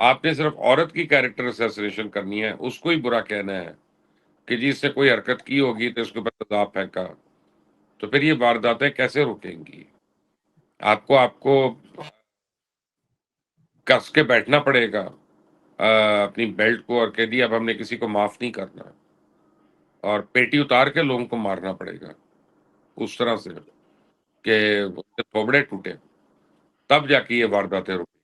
آپ نے صرف عورت کی کیریکٹر اسیسینیشن کرنی ہے، اس کو ہی برا کہنا ہے کہ جی اس نے کوئی حرکت کی ہوگی تو اس کے اوپر تیزاب پھینکا، تو پھر یہ وارداتیں کیسے رکیں گی؟ آپ کو کس کے بیٹھنا پڑے گا اپنی بیلٹ کو، اور کہہ دیا اب ہم نے کسی کو معاف نہیں کرنا، اور پیٹی اتار کے لوگوں کو مارنا پڑے گا اس طرح سے کہ اس کے تھوبڑے ٹوٹے، تب جا کے یہ وارداتیں رکیں۔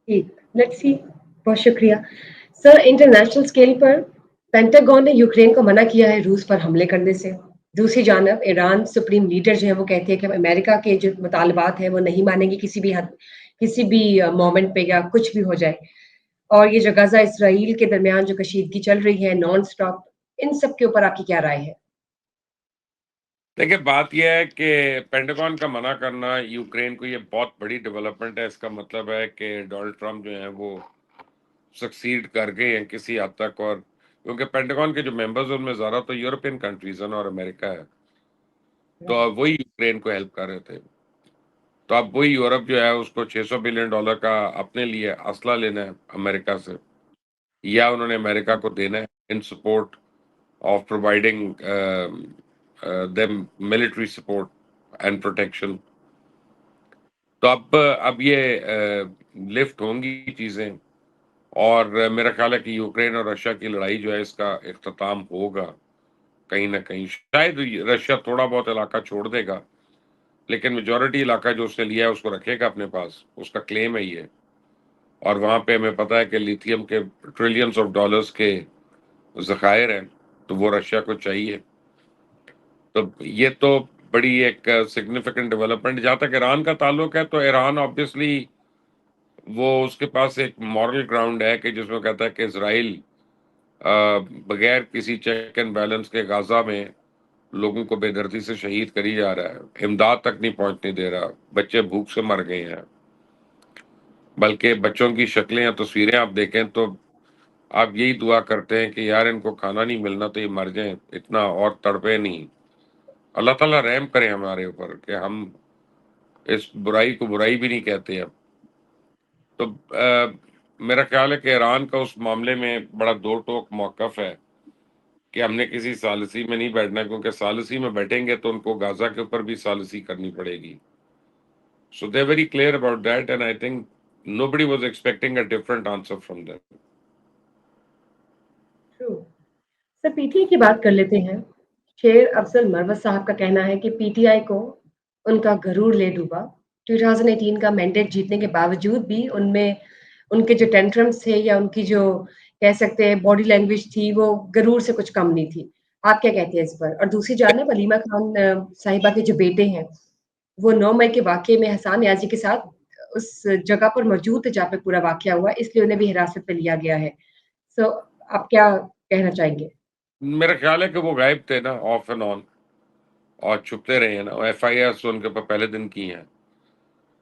ٹھیک، لیٹس سی، بہت شکریہ سر۔ انٹرنیشنل اسکیل پر پینٹاگون نے یوکرین کو منع کیا ہے روس پر حملے کرنے سے، دوسری جانب ایران سپریم لیڈر جو ہے وہ کہتے ہیں کہ امریکہ کے جو مطالبات ہیں وہ نہیں مانیں گے کسی بھی حد، کسی بھی مومنٹ پہ یا کچھ بھی ہو جائے، اور یہ جو غزہ اسرائیل کے درمیان جو کشیدگی چل رہی ہے نان سٹاپ، ان سب کے اوپر آپ کی کیا رائے ہے؟ دیکھیں بات یہ ہے کہ پینٹاگون کا منع کرنا یوکرین کو یہ بہت بڑی ڈیولپمنٹ ہے۔ اس کا مطلب ہے کہ ڈونلڈ ٹرمپ جو ہیں وہ سکسیڈ کر گئے ہیں کسی حد تک، اور کیونکہ پینٹاگون کے جو ممبرز ہیں ان میں زیادہ تو یورپین کنٹریز ہیں اور امریکہ ہے، تو اب وہی یوکرین کو ہیلپ کر رہے تھے، تو اب وہی یورپ جو ہے اس کو $600 بلین کا اپنے لیے اسلحہ لینا ہے امریکہ سے، یا انہوں نے امریکہ کو دینا ہے in support of providing them military support and protection۔ تو اب یہ لفٹ ہوں گی چیزیں، اور میرا خیال ہے کہ یوکرین اور رشیا کی لڑائی جو ہے اس کا اختتام ہوگا کہیں نہ کہیں۔ شاید رشیا تھوڑا بہت علاقہ چھوڑ دے گا، لیکن میجورٹی علاقہ جو اس نے لیا ہے اس کو رکھے گا اپنے پاس، اس کا کلیم ہے یہ، اور وہاں پہ ہمیں پتہ ہے کہ لیتھیم کے ٹریلینز آف ڈالرز کے ذخائر ہیں، تو وہ رشیا کو چاہیے۔ تو یہ تو بڑی ایک سگنیفیکنٹ ڈیولپمنٹ۔ جہاں تک ایران کا تعلق ہے تو ایران آبویسلی وہ اس کے پاس ایک مورل گراؤنڈ ہے کہ جس میں کہتا ہے کہ اسرائیل بغیر کسی چیک اینڈ بیلنس کے غزہ میں لوگوں کو بے دردی سے شہید کری جا رہا ہے، امداد تک نہیں پہنچنے دے رہا، بچے بھوک سے مر گئے ہیں، بلکہ بچوں کی شکلیں یا تصویریں آپ دیکھیں تو آپ یہی دعا کرتے ہیں کہ یار ان کو کھانا نہیں ملنا تو یہ مر جائیں، اتنا اور تڑپے نہیں۔ اللہ تعالیٰ رحم کرے ہمارے اوپر کہ ہم اس برائی کو برائی بھی نہیں کہتے اب۔ تو میرا خیال ہے کہ ایران کا اس معاملے میں بڑا دو ٹوک موقف ہے کہ ہم نے کسی ثالثی میں نہیں بیٹھنا، کیونکہ ثالثی میں بیٹھیں گے تو ان کو غزہ کے اوپر بھی ثالثی کرنی پڑے گی۔ So they very clear about that, and I think nobody was expecting a different answer from them۔ True. Sir P T I کی بات کر لیتے ہیں۔ شیر افضل مروت صاحب کا کہنا ہے کہ پی ٹی آئی کو ان کا غرور لے ڈوبا، 2018 کا مینڈیٹ جیتنے کے باوجود بھی ان میں ان کے جو ٹینٹرمز تھے یا ان کی جو کہہ سکتے ہیں باڈی لینگویج تھی وہ غرور سے کچھ کم نہیں تھی۔ آپ کیا کہتے ہیں اس پر؟ اور دوسری جانب علیمہ خان صاحبہ کے جو بیٹے ہیں وہ 9 مئی کے واقعے میں حسان نیازی کے ساتھ اس جگہ پر موجود تھے جہاں پہ پورا واقعہ ہوا، اس لیے انہیں بھی حراست پہ لیا گیا ہے۔ سو آپ کیا کہنا چاہیں گے؟ میرا خیال ہے کہ وہ غائب تھے نا، آف اینڈ آن، اور چھپتے رہے ہیں نا، ایف آئی آر ان کے اوپر پہلے دن کی ہیں،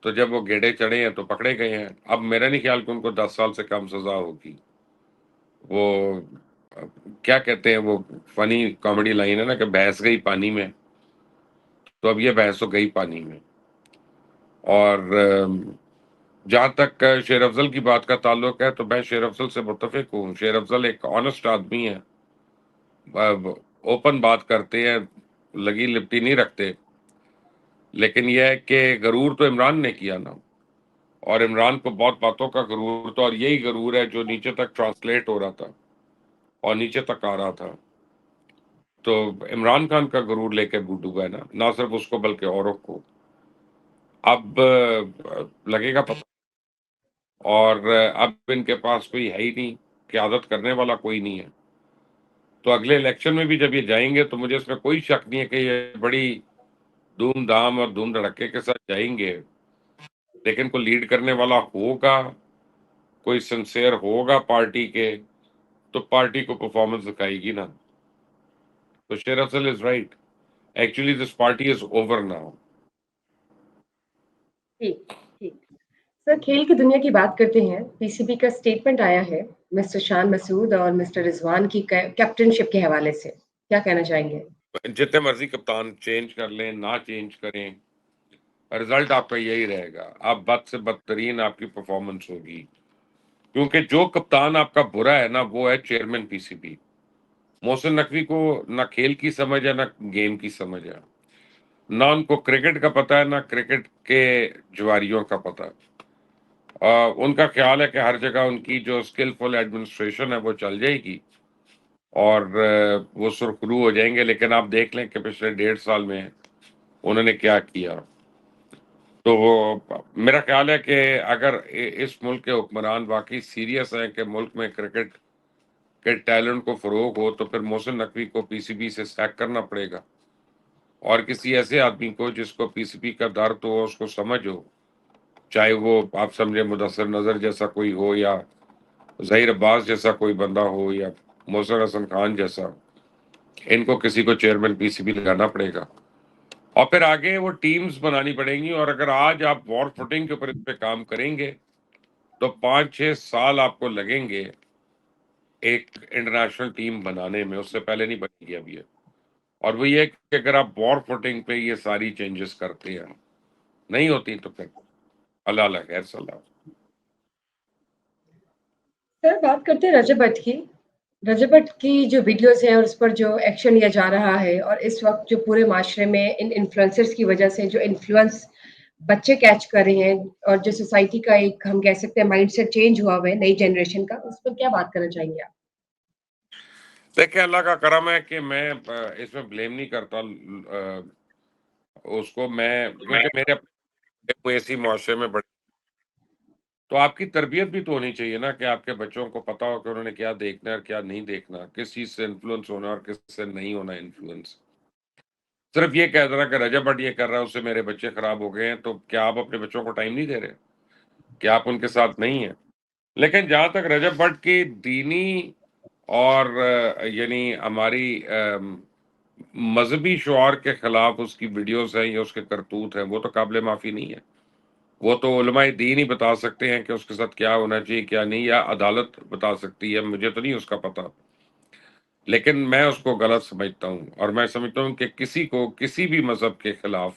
تو جب وہ گیڑے چڑھے ہیں تو پکڑے گئے ہیں۔ اب میرا نہیں خیال کہ ان کو 10 سال سے کم سزا ہوگی۔ وہ کیا کہتے ہیں، وہ فنی کامیڈی لائن ہے نا کہ بھینس گئی پانی میں، تو اب یہ بھینس تو گئی پانی میں۔ اور جہاں تک شیر افضل کی بات کا تعلق ہے تو میں شیر افضل سے متفق ہوں۔ شیر افضل ایک آنےسٹ آدمی ہے، اوپن بات کرتے ہیں، لگی لپٹی نہیں رکھتے، لیکن یہ ہے کہ غرور تو عمران نے کیا نا، اور عمران کو بہت باتوں کا غرور تھا، اور یہی غرور ہے جو نیچے تک ٹرانسلیٹ ہو رہا تھا اور نیچے تک آ رہا تھا۔ تو عمران خان کا غرور لے کے ڈوبا ہے نا، نہ صرف اس کو بلکہ اوروں کو۔ اب لگے گا پتہ، اور اب ان کے پاس کوئی ہے ہی نہیں، قیادت کرنے والا کوئی نہیں ہے، تو اگلے الیکشن میں بھی جب یہ جائیں گے تو مجھے اس میں کوئی شک نہیں ہے کہ یہ بڑی دھوم دھام اور دھوم دھڑکے کے ساتھ جائیں گے، لیکن کوئی لیڈ کرنے والا ہوگا، کوئی سنسیئر ہوگا پارٹی کے، تو پارٹی کو پرفارمنس دکھائے گی نا۔ تو Sher Afzal is right, actually this party is over now. ٹھیک ٹھیک سر، کھیل کی دنیا کی بات کرتے ہیں۔ پی سی بی کا اسٹیٹمنٹ آیا ہے مسٹر شان مسعود اور مسٹر رضوان کی کیپٹن شپ کے حوالے سے، کیا کہنا چاہیں گے؟ جتنے مرضی کپتان چینج کر لیں، نہ چینج کریں، رزلٹ آپ کا یہی رہے گا، آپ بد سے بدترین آپ کی پرفارمنس ہوگی، کیونکہ جو کپتان آپ کا برا ہے نا وہ ہے chairman P C B. Mohsin Naqvi کو نہ کھیل کی سمجھ ہے نہ گیم کی سمجھ ہے، نہ ان کو کرکٹ کا پتہ ہے نہ کرکٹ کے جواریوں کا پتہ ہے۔ ان کا خیال ہے کہ ہر جگہ ان کی جو اسکلفل ایڈمنسٹریشن ہے وہ چل جائے گی اور وہ سرخرو ہو جائیں گے، لیکن آپ دیکھ لیں کہ پچھلے 1.5 سال میں انہوں نے کیا کیا۔ تو میرا خیال ہے کہ اگر اس ملک کے حکمران واقعی سیریس ہیں کہ ملک میں کرکٹ کے ٹیلنٹ کو فروغ ہو، تو پھر محسن نقوی کو پی سی بی سے سیک کرنا پڑے گا، اور کسی ایسے آدمی کو جس کو پی سی بی کا درد ہو، اس کو سمجھ ہو، چاہے وہ آپ سمجھے مدثر نظر جیسا کوئی ہو یا ظہیر عباس جیسا کوئی بندہ ہو یا محسن حسن خان جیسا، ان کو کسی کو چیئرمین پی سی بی لگانا پڑے گا، اور پھر آگے وہ ٹیمز بنانی پڑیں گی۔ اور اگر آج آپ وار فوٹنگ کے اوپر اس پہ کام کریں گے تو 5-6 سال آپ کو لگیں گے ایک انٹرنیشنل ٹیم بنانے میں، اس سے پہلے نہیں بنے گی اب یہ۔ اور وہ یہ کہ اگر آپ وار فوٹنگ پہ یہ ساری چینجز کرتے ہیں، نہیں ہوتی تو پھر اللہ اللہ خیر صلی اللہ۔ سر بات کرتے ہیں رجب بٹ کی۔ رجب بٹ کی جو ویڈیوز ہیں اور اس پر جو ایکشن لیا جا رہا ہے، اور اس وقت جو پورے معاشرے میں ان انفلوئنسرز کی وجہ سے جو انفلوئنس بچے کیچ کر رہے ہیں، اور جو سوسائٹی کا ایک ہم کہہ سکتے ہیں مائنڈ سیٹ چینج ہوا ہوا ہے نئی جنریشن کا، اس پر کیا بات کرنا چاہیں گے آپ؟ دیکھیں اللہ کا کرم ہے کہ میں اس میں بلیم نہیں کرتا اس کو، میں کیونکہ میرے اپنے ایسی معاشرے میں بڑے، تو آپ کی تربیت بھی تو ہونی چاہیے نا کہ آپ کے بچوں کو پتا ہو کہ انہوں نے کیا دیکھنا ہے اور کیا نہیں دیکھنا، کس چیز سے انفلوئنس ہونا اور کس سے نہیں ہونا انفلوئنس۔ صرف یہ کہہ رہا کہ رجب بٹ یہ کر رہا ہے اس سے میرے بچے خراب ہو گئے ہیں، تو کیا آپ اپنے بچوں کو ٹائم نہیں دے رہے؟ کیا آپ ان کے ساتھ نہیں ہیں؟ لیکن جہاں تک رجب بٹ کی دینی اور یعنی ہماری مذہبی شعار کے خلاف اس کی ویڈیوز ہیں یا اس کے کرتوت ہیں، وہ تو قابل معافی نہیں ہے۔ وہ تو علماء دین ہی بتا سکتے ہیں کہ اس کے ساتھ کیا ہونا چاہیے کیا نہیں، یا عدالت بتا سکتی ہے، مجھے تو نہیں اس کا پتہ، لیکن میں اس کو غلط سمجھتا ہوں، اور میں سمجھتا ہوں کہ کسی کو کسی بھی مذہب کے خلاف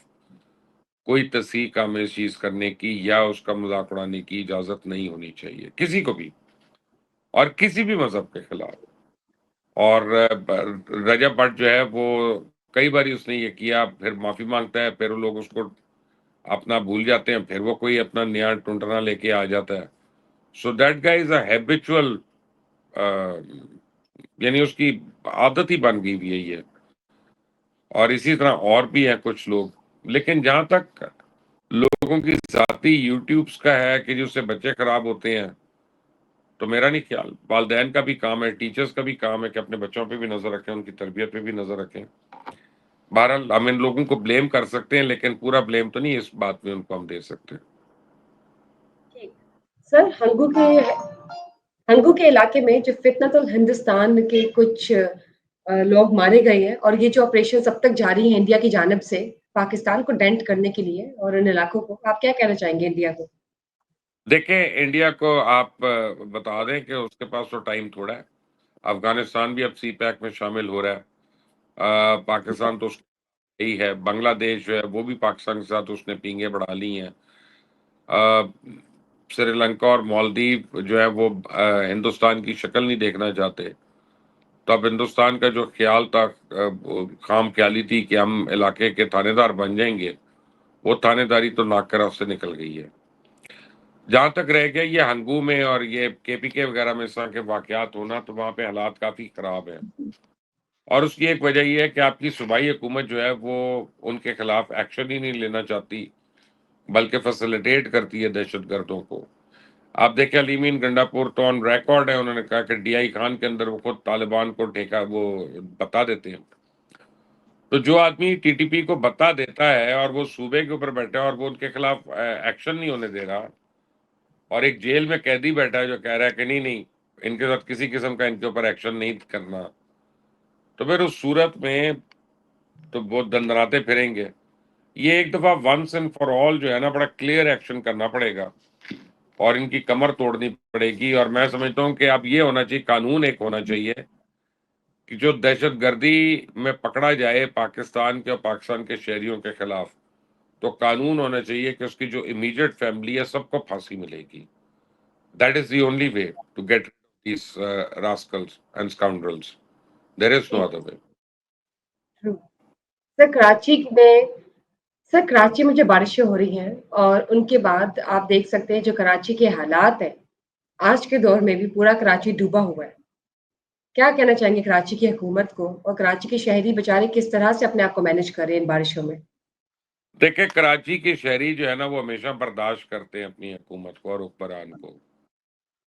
کوئی تصحیح کامل چیز کرنے کی یا اس کا مذاق اڑانے کی اجازت نہیں ہونی چاہیے کسی کو بھی، اور کسی بھی مذہب کے خلاف۔ اور رجب بٹ جو ہے وہ کئی باری اس نے یہ کیا، پھر معافی مانگتا ہے، پھر لوگ اس کو اپنا بھول جاتے ہیں، پھر وہ کوئی اپنا نیا ٹنٹنا لے کے آ جاتا ہے۔ سو دیٹ گائی از اے ہیبچول، یعنی اس کی عادت ہی بن گئی ہوئی ہے یہ، اور اسی طرح اور بھی ہیں کچھ لوگ۔ لیکن جہاں تک لوگوں کی ذاتی یوٹیوبز کا ہے کہ جس سے بچے خراب ہوتے ہیں، تو میرا نہیں خیال، والدین کا بھی کام ہے، ٹیچرز کا بھی کام ہے کہ اپنے بچوں پہ بھی نظر رکھیں، ان کی تربیت پہ بھی نظر رکھیں۔ بہرحال ہم ان لوگوں کو بلیم کر سکتے ہیں، لیکن پورا بلیم تو نہیں اس بات میں ان کو ہم دے سکتے۔ سر ہنگو کے علاقے میں جو فتنت الہندوستان کے کچھ لوگ مارے گئے ہیں، اور یہ جو آپریشن اب تک جاری ہیں انڈیا کی جانب سے پاکستان کو ڈینٹ کرنے کے لیے اور ان علاقوں کو، آپ کیا کہنا چاہیں گے انڈیا کو؟ دیکھیں انڈیا کو آپ بتا دیں کہ اس کے پاس تو ٹائم تھوڑا ہے، افغانستان بھی اب سی پیک میں شامل ہو رہا ہے، پاکستان تو اس ہی ہے، بنگلہ دیش جو ہے وہ بھی پاکستان کے ساتھ اس نے پینگیں بڑھا لی ہیں، سری لنکا اور مالدیو جو ہے وہ ہندوستان کی شکل نہیں دیکھنا چاہتے۔ تو اب ہندوستان کا جو خیال تھا، خام خیالی تھی کہ ہم علاقے کے تھانے دار بن جائیں گے، وہ تھانے داری تو ناک کے راستے نکل گئی ہے۔ جہاں تک رہ گیا یہ ہنگو میں اور یہ کے پی کے وغیرہ میں اس طرح کے واقعات ہونا، تو وہاں پہ حالات کافی خراب ہیں، اور اس کی ایک وجہ یہ ہے کہ آپ کی صوبائی حکومت جو ہے وہ ان کے خلاف ایکشن ہی نہیں لینا چاہتی، بلکہ فیسیلیٹیٹ کرتی ہے دہشت گردوں کو۔ آپ دیکھیں علیمین گنڈا پور تو آن ریکارڈ ہے، انہوں نے کہا کہ ڈی آئی خان کے اندر وہ خود طالبان کو ٹھیکا وہ بتا دیتے ہیں۔ تو جو آدمی ٹی ٹی پی کو بتا دیتا ہے اور وہ صوبے کے اوپر بیٹھا ہے اور وہ ان کے خلاف ایکشن نہیں ہونے دے رہا، اور ایک جیل میں قیدی بیٹھا ہے جو کہہ رہا ہے کہ نہیں نہیں ان کے ساتھ کسی قسم کا ان کے اوپر ایکشن نہیں کرنا، تو پھر اس صورت میں تو بہت دندراتے پھریں گے۔ یہ ایک دفعہ ونس اینڈ فار آل جو ہے نا بڑا کلیئر ایکشن کرنا پڑے گا، اور ان کی کمر توڑنی پڑے گی۔ اور میں سمجھتا ہوں کہ اب یہ ہونا چاہیے، قانون ایک ہونا چاہیے کہ جو دہشت گردی میں پکڑا جائے پاکستان کے اور پاکستان کے شہریوں کے خلاف، تو قانون ہونا چاہیے کہ اس کی جو امیڈیٹ فیملی ہے سب کو پھانسی ملے گی. That is the only way to get these rascals and scoundrels. There is no other way. Sir Karachi میں جو بارشیں ہو رہی ہیں اور ان کے بعد آپ دیکھ سکتے ہیں جو کراچی کے حالات ہیں آج کے دور میں بھی پورا کراچی ڈوبا ہوا ہے. کیا کہنا چاہیں گے کراچی کی حکومت کو اور کراچی کے شہری بیچارے کس طرح سے اپنے آپ کو مینج کر رہے ہیں ان بارشوں میں؟ دیکھیں کراچی کے شہری جو ہے نا وہ ہمیشہ برداشت کرتے ہیں اپنی حکومت کو اور حکمران کو.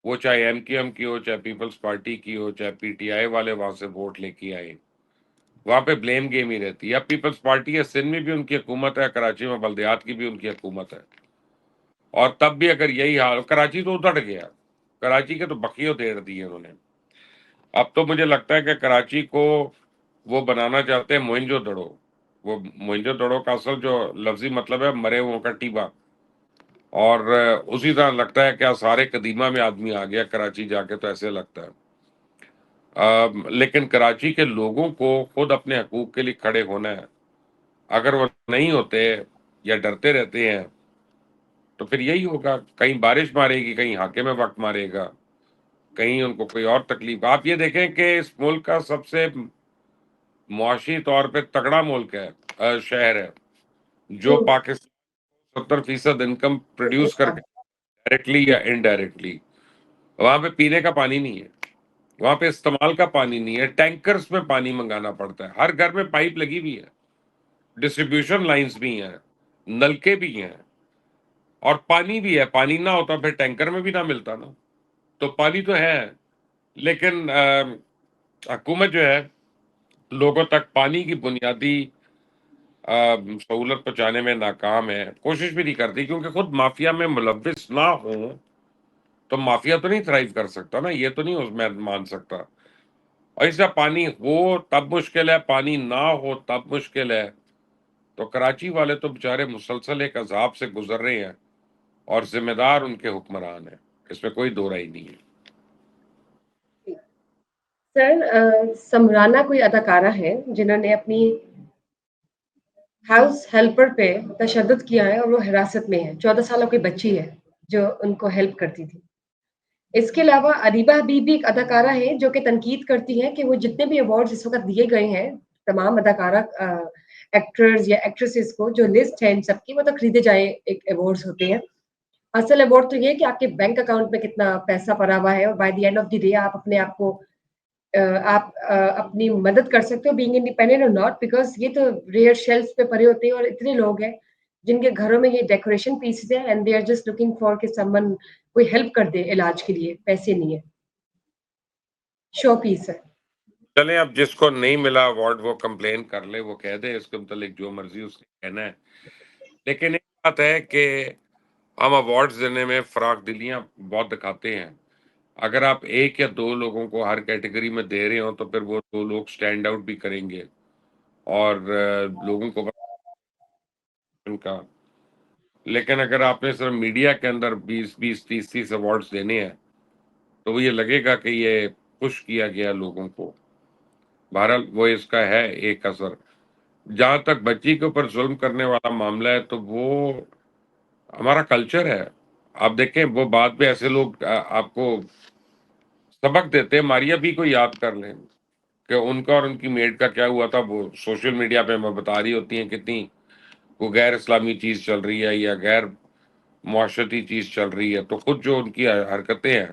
وہ چاہے ایم کیو ایم کی ہو, چاہے پیپلز پارٹی کی ہو, چاہے پی ٹی آئی والے وہاں سے ووٹ لے کے آئے, وہاں پہ بلیم گیم ہی رہتی ہے. اب پیپلز پارٹی ہے, سندھ میں بھی ان کی حکومت ہے, کراچی میں بلدیات کی بھی ان کی حکومت ہے, اور تب بھی اگر یہی حال, کراچی تو اتر گیا, کراچی کے تو بقیوں دیر دیے انہوں نے. اب تو مجھے لگتا ہے کہ کراچی کو وہ بنانا چاہتے ہیں موئنجو دڑو. وہ موئنجو دڑو کا اصل جو لفظی مطلب ہے مرے ہوں کا ٹیبا, اور اسی طرح لگتا ہے کہ سارے قدیمہ میں آدمی آ گیا کراچی جا کے, تو ایسے لگتا ہے. لیکن کراچی کے لوگوں کو خود اپنے حقوق کے لیے کھڑے ہونا ہے. اگر وہ نہیں ہوتے یا ڈرتے رہتے ہیں تو پھر یہی ہوگا, کہیں بارش مارے گی, کہیں حاکم وقت مارے گا, کہیں ان کو کوئی اور تکلیف. آپ یہ دیکھیں کہ اس ملک کا سب سے معاشی طور پہ تگڑا ملک ہے, شہر ہے, جو پاکستان 70% انکم پروڈیوس کر کے ڈائریکٹلی یا انڈائریکٹلی. وہاں پہ پینے کا پانی نہیں ہے, وہاں پہ استعمال کا پانی نہیں ہے, ٹینکرز میں پانی منگانا پڑتا ہے. ہر گھر میں پائپ لگی ہوئی ہے, ڈسٹریبیوشن لائنز بھی ہیں, نلکے بھی ہیں, اور پانی بھی ہے. پانی نہ ہوتا پھر ٹینکر میں بھی نہ ملتا نا. تو پانی تو ہے, لیکن حکومت جو ہے لوگوں تک پانی کی بنیادی سہولت پہنچانے میں ناکام ہے. کوشش بھی نہیں کرتی, کیونکہ خود مافیا میں ملوث نہ ہوں تو مافیا تو نہیں تھرائیو کر سکتا نا, یہ تو نہیں اس میں مان سکتا. ایسا پانی ہو تب مشکل ہے, پانی نہ ہو تب مشکل ہے. تو کراچی والے تو بےچارے مسلسل ایک عذاب سے گزر رہے ہیں, اور ذمہ دار ان کے حکمران ہیں, اس میں کوئی دو رائے نہیں ہے. سر سمرانہ کوئی اداکارہ ہے جنہوں نے اپنی ہاؤس ہیلپر پہ تشدد کیا ہے اور وہ حراست میں ہے. 14 سالوں کی بچی ہے جو ان کو ہیلپ کرتی تھی. اس کے علاوہ ادیبہ حبیب بھی ایک اداکارہ ہے جو کہ تنقید کرتی ہے کہ وہ جتنے بھی ایوارڈز اس وقت دیے گئے ہیں تمام اداکارہ ایکٹرز یا ایکٹریسز کو, جو لسٹ ہے ان سب کی, وہ تو خریدے جائے ایک ایوارڈز ہوتے ہیں. اصل ایوارڈ تو یہ ہے کہ آپ کے بینک اکاؤنٹ میں کتنا پیسہ پڑا ہوا ہے, اور by the end of the day آپ اپنے آپ کو آپ اپنی مدد کر سکتے ہو بینگ انڈیپینڈنٹ اور ناٹ, بیکاز یہ تو ریئر شیلف پہ پڑے ہوتے ہیں, اور اتنے لوگ ہیں جن کے گھروں میں یہ ڈیکوریشن پیسز ہیں and they are just looking for کہ سمن کوئی ہیلپ کر دے علاج کے لیے, پیسے نہیں ہے, شو پیس ہے. چلیں اب جس کو نہیں ملا ایوارڈ وہ کمپلین کر لے, وہ کہہ دے, اس کے متعلق جو مرضی اس نے کہنا ہے. لیکن ایک بات ہے کہ ہم ایوارڈز دینے میں فراق دلیاں بہت دکھاتے ہیں. اگر آپ ایک یا دو لوگوں کو ہر کیٹیگری میں دے رہے ہوں تو پھر وہ دو لوگ سٹینڈ آؤٹ بھی کریں گے, اور لوگوں کو ان کا. لیکن اگر آپ نے صرف میڈیا کے اندر 20-30 ایوارڈز دینے ہیں تو وہ یہ لگے گا کہ یہ پش کیا گیا لوگوں کو. بہرحال وہ اس کا ہے ایک اثر. جہاں تک بچی کے اوپر ظلم کرنے والا معاملہ ہے تو وہ ہمارا کلچر ہے. آپ دیکھیں وہ بعد میں ایسے لوگ آپ کو سبق دیتے ہیں. ماریا بھی کو یاد کر لیں کہ ان کا اور ان کی میڈ کا کیا ہوا تھا. وہ سوشل میڈیا پہ میں بتا رہی ہوتی ہیں کتنی وہ غیر اسلامی چیز چل رہی ہے یا غیر معاشرتی چیز چل رہی ہے, تو خود جو ان کی حرکتیں ہیں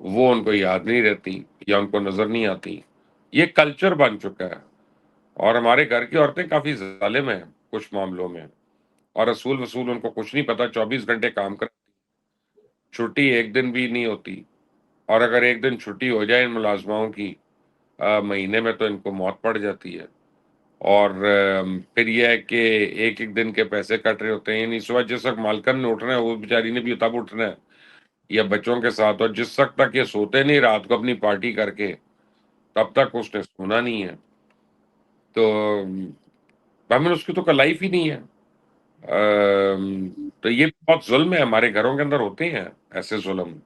وہ ان کو یاد نہیں رہتی یا ان کو نظر نہیں آتی. یہ کلچر بن چکا ہے, اور ہمارے گھر کی عورتیں کافی ظالم ہیں کچھ معاملوں میں, اور اصول وصول ان کو کچھ نہیں پتا. 24 گھنٹے کام کر, چھٹی ایک دن بھی نہیں ہوتی, اور اگر ایک دن چھٹی ہو جائے ان ملازماؤں کی مہینے میں تو ان کو موت پڑ جاتی ہے. اور پھر یہ ہے کہ ایک ایک دن کے پیسے کٹ رہے ہوتے ہیں. یعنی اس وقت جس وقت مالکن نے اٹھنا ہے وہ بیچاری نے بھی تب اٹھنا ہے, یا بچوں کے ساتھ, اور جس وقت تک یہ سوتے نہیں رات کو اپنی پارٹی کر کے تب تک اس نے سونا نہیں ہے. تو ہمیں اس کی تو کوئی لائف ہی نہیں ہے. تو یہ بہت ظلم ہے, ہمارے گھروں کے اندر ہوتے ہیں ایسے ظلم,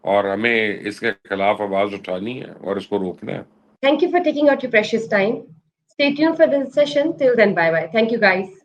اور ہمیں اس کے خلاف آواز اٹھانی ہے اور اس کو روکنا ہے. Thank you for taking out your precious time. Stay tuned for the session. Till then, bye bye. Thank you, guys.